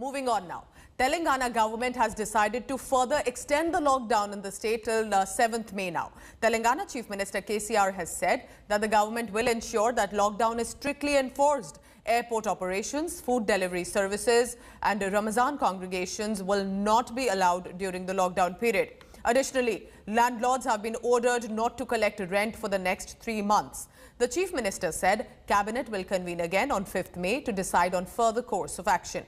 Moving on now. Telangana government has decided to further extend the lockdown in the state till 7th May now. Telangana Chief Minister KCR has said that the government will ensure that lockdown is strictly enforced. Airport operations, food delivery services and Ramazan congregations will not be allowed during the lockdown period. Additionally, landlords have been ordered not to collect rent for the next 3 months. The Chief Minister said Cabinet will convene again on 5th May to decide on further course of action.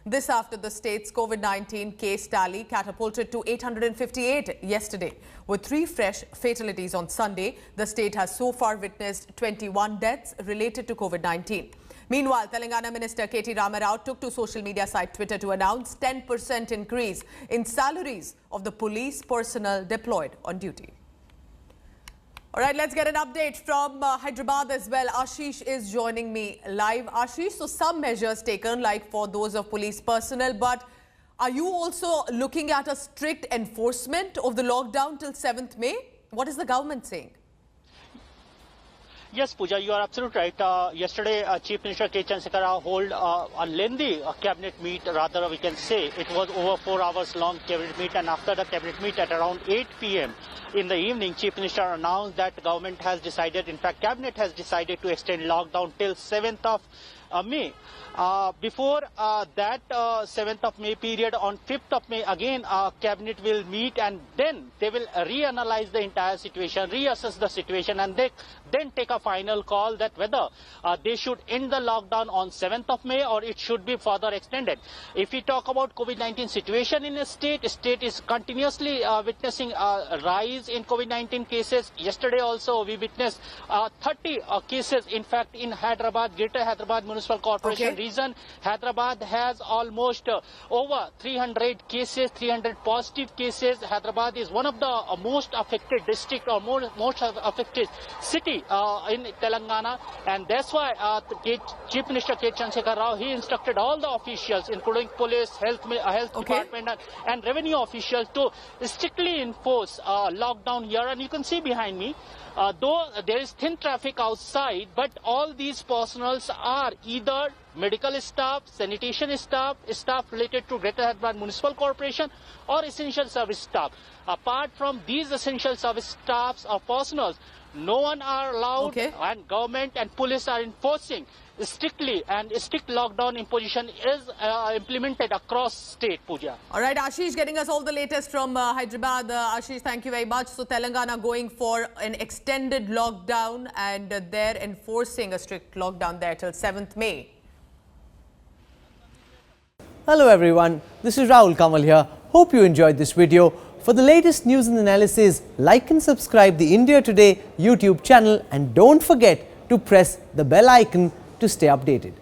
This after the state's COVID-19 case tally catapulted to 858 yesterday. With 3 fresh fatalities on Sunday, the state has so far witnessed 21 deaths related to COVID-19. Meanwhile, Telangana Minister K.T. Rama Rao took to social media site Twitter to announce 10% increase in salaries of the police personnel deployed on duty. All right, let's get an update from Hyderabad as well. Ashish is joining me live. Ashish, so some measures taken like for those of police personnel, but are you also looking at a strict enforcement of the lockdown till 7th May? What is the government saying? Yes, Pooja, you are absolutely right. Yesterday, Chief Minister K. Chandrasekhar Rao held a lengthy cabinet meet, rather we can say. It was over 4 hours long cabinet meet, and after the cabinet meet at around 8 p.m. in the evening, Chief Minister announced that government has decided, in fact, cabinet has decided to extend lockdown till 7th of May. Before that 7th of May period, on 5th of May, again, cabinet will meet and then they will reanalyze the entire situation, reassess the situation, and they then take a final call that whether they should end the lockdown on 7th of May or it should be further extended. If we talk about COVID-19 situation in the state is continuously witnessing a rise in COVID-19 cases. Yesterday also we witnessed 30 cases, in fact, in Hyderabad, Greater Hyderabad Municipal Corporation region. Hyderabad has almost over 300 cases, 300 positive cases. Hyderabad is one of the most affected district or most affected city in Telangana, and that's why Chief Minister K. Chandrasekhar Rao, he instructed all the officials, including police, health department and revenue officials, to strictly enforce lockdown here. And you can see behind me, though there is thin traffic outside, but all these personnels are either medical staff, sanitation staff, staff related to Greater Hyderabad Municipal Corporation, or essential service staff. Apart from these essential service staffs or personnel, no one are allowed, and government and police are enforcing strictly, and strict lockdown imposition is implemented across state, Pooja. All right, Ashish, getting us all the latest from Hyderabad. Ashish, thank you very much. So Telangana going for an extended lockdown, and they're enforcing a strict lockdown there till 7th May. Hello everyone, this is Rahul Kamal here. Hope you enjoyed this video. For the latest news and analysis, like and subscribe the India Today YouTube channel, and don't forget to press the bell icon to stay updated.